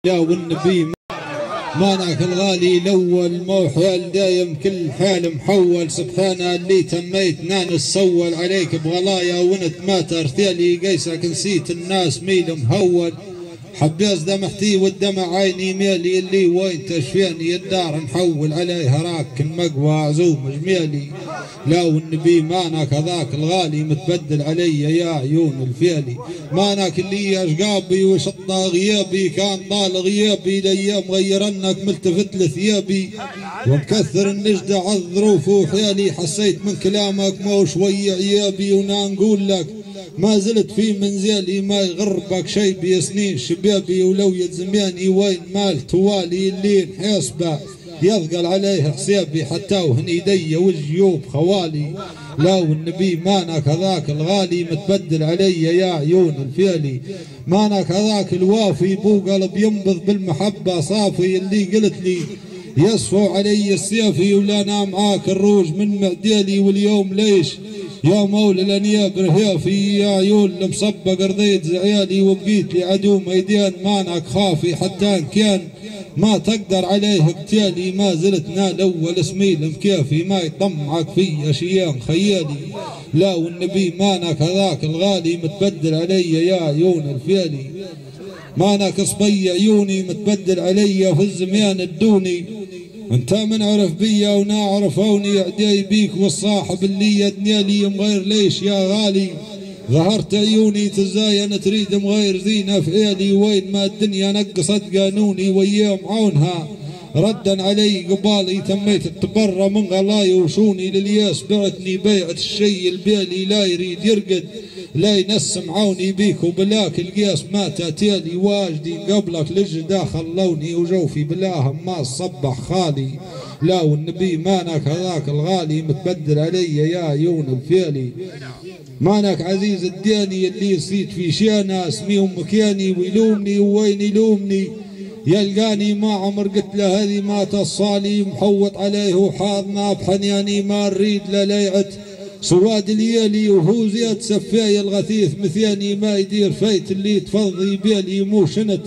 يا والنبي مانك الغالي الاول موحل دايم كل حال محول سبحان اللي تميت نانس سول عليك بغلايا ونت ما ترثيلي قيسك نسيت الناس ميل مهول حبيز دمحتي والدمع عيني ميلي اللي وين تشفيني الدار نحول عليها راك المقوى عزوم جميلي لا والنبي مانك هذاك الغالي متبدل علي يا عيون الفيلي مانك اللي اشقابي وشطنا غيابي كان طال غيابي ليام غيرنك ملتفت لثيابي ومكثر النجدة عالظروف وحيالي حسيت من كلامك مو شوي عيابي ونا نقول لك ما زلت في منزلي ما يغربك شي بسنين شبابي ولو يلزماني وين مال توالي اللي نحاسبه يثقل عليه حسابي حتى وهن ايدي والجيوب خوالي لا والنبي مانك هذاك الغالي متبدل علي يا عيون الفيلي مانك هذاك الوافي بو قلب ينبض بالمحبة صافي اللي قلت لي يصفو علي السيفي ولا نام معاك الروج من معديلي واليوم ليش يا مولى الانياب رهيافي يا عيون المصبق رضيت زعيالي وبقيت لي عدو ميدان مانك خافي حتى ان كان ما تقدر عليه اقتيالي ما زلت نال اول اسمي مكافي ما يطمعك في اشياء خيالي لا والنبي مانك هذاك الغالي متبدل علي يا عيون الفيلي مانك صبي عيوني متبدل علي في الزمان الدوني انت من عرف بيا ونعرفوني عدي بيك والصاحب اللي يدنيالي مغير ليش يا غالي ظهرت عيوني تزاين تريد مغير زينة في عيالي وين ما الدنيا نقصت قانوني ويام عونها ردا علي قبالي تميت التبرى من غلاي وشوني للياس بعتني بيعة الشي البيلي لا يريد يرقد لا ينسم عوني بيك وبلاك القياس ما تاتيلي واجدي قبلك لجدا خلوني وجوفي بلاهم ما صبح خالي لا والنبي مانك هذاك الغالي متبدل علي يا عيون الفيلي مانك عزيز الدياني اللي صيت في شيانا اسمي ومكياني ويلومني ووين يلومني يلقاني ما عمر قلت له هذه ما تصالي محوط عليه وحاضنا بحنياني ما نريد لليعت سواد الليالي وهو زياد سفاي الغثيث مثياني ما يدير فايت اللي تفضي بيلي مو شنت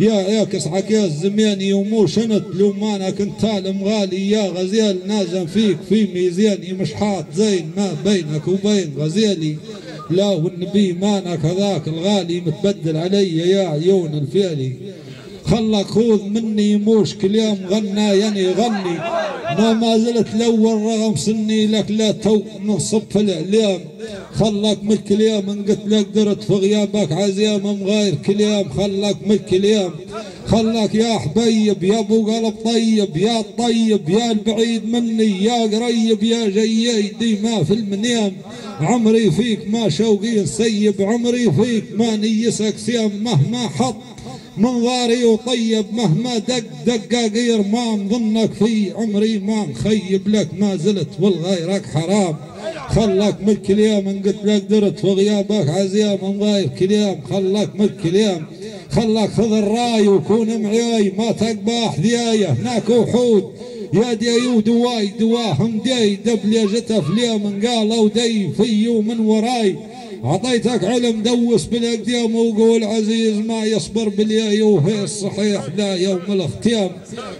يا عاكس عكاز زماني ومو شنت لو ما انا كنت طالم غالي يا غزال ناجم فيك في ميزاني مش حاط زين ما بينك وبين غزالي لا والنبي مانك هذاك الغالي متبدل علي يا عيون الفيلي خلك خذ مني موش كلام غنى يعني غني ما زلت الاول رغم سني لك لا تو نصب في الاعلام خلك من الكلام ان قلت لك درت في غيابك عزيام مغاير كلام خلك من الكلام خلك يا حبيب يا ابو قلب طيب يا الطيب يا البعيد مني يا قريب يا جيدي ما في المنام عمري فيك ما شوقي سيب عمري فيك ما نيسك سيام مهما حط منظاري وطيب مهما دق دقاقير ما مظنك في عمري ما مخيب لك ما زلت والغيرك حرام خلك من الكلام ان قلت لك درت في غيابك عزيام من غير كلام خلك من الكلام خلك خذ الراي وكون معاي ما تقبح ذيايه هناك وحود يا ديو دواي دواهم دي دبلي جتف ليه من قالوا دي في ومن وراي عطيتك علم دوس بالاقدام وقول عزيز ما يصبر بالياي وهي الصحيح لا يوم الاختيام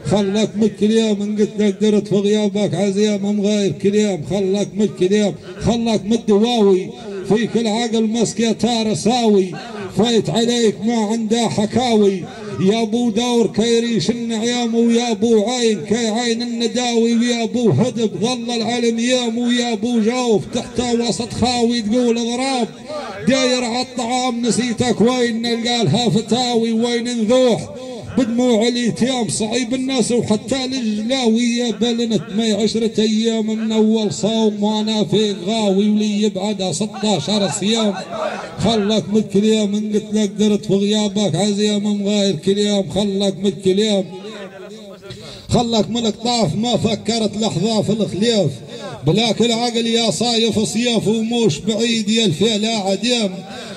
خلك من الكلام ان قلت لك درت في غيابك عزيام مغير كلام خلك من الكلام خلك من الدواوي فيك العقل مسكي تارساوي فايت عليك ما عنده حكاوي يا ابو دور كيريش النعيام ويا ابو عين كي عين النداوي ويا ابو هدب ظل العلم يام ويا ابو جوف تحت وسط خاوي تقول اضراب داير عالطعام نسيتك وين نلقالها فتاوي وين نذوح بدموع اليتيام صعيب الناس وحتى الجلاوية بلنت مي 10 ايام من اول صوم وانا في غاوي ولي بعدها 16 صيام خلك من الكلام ان قلت لك درت في غيابك عزيام مغاير كلام خلك من الكلام خلك من القطاف ما فكرت لحظة في الخلاف بلاك العقل يا صايف صياف وموش بعيد يا الفيل عديم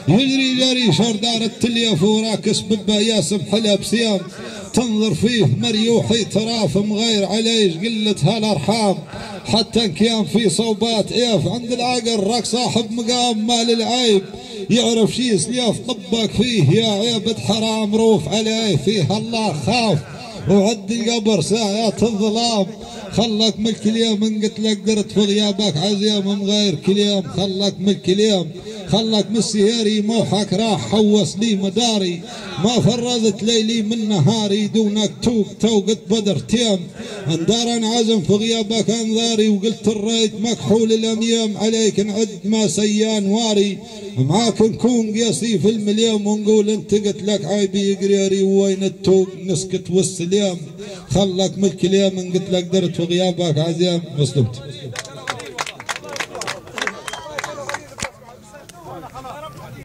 يجري جري شردار التليف وراكس بباياس بحلب سيام تنظر فيه مريوحي تراف مغير عليش قلة هالارحام حتى ان كان في صوبات ايف عند العقل راك صاحب مقام مال العيب يعرف شي سلاف طبك فيه يا عيبة حرام روف عليه فيه الله خاف وعد القبر ساعات الظلام خلك من الكليم من قلت لك قدرت في غيابك عزيم من غير كليم خلك من الكليم خلك من السهيري موحك راح حوس لي مداري ما فرزت ليلي من نهاري دونك توقت بدر تيم اندار عزم في غيابك انظاري وقلت الريت مكحول الاميام عليك نعد ما سيان واري معاك نكون قياسي في المليم ونقول انت قلت لك عيبي قريري وين التوق نسكت والسلام خلك من الكلام ان قلت لك درت في غيابك عزيم مسلمت.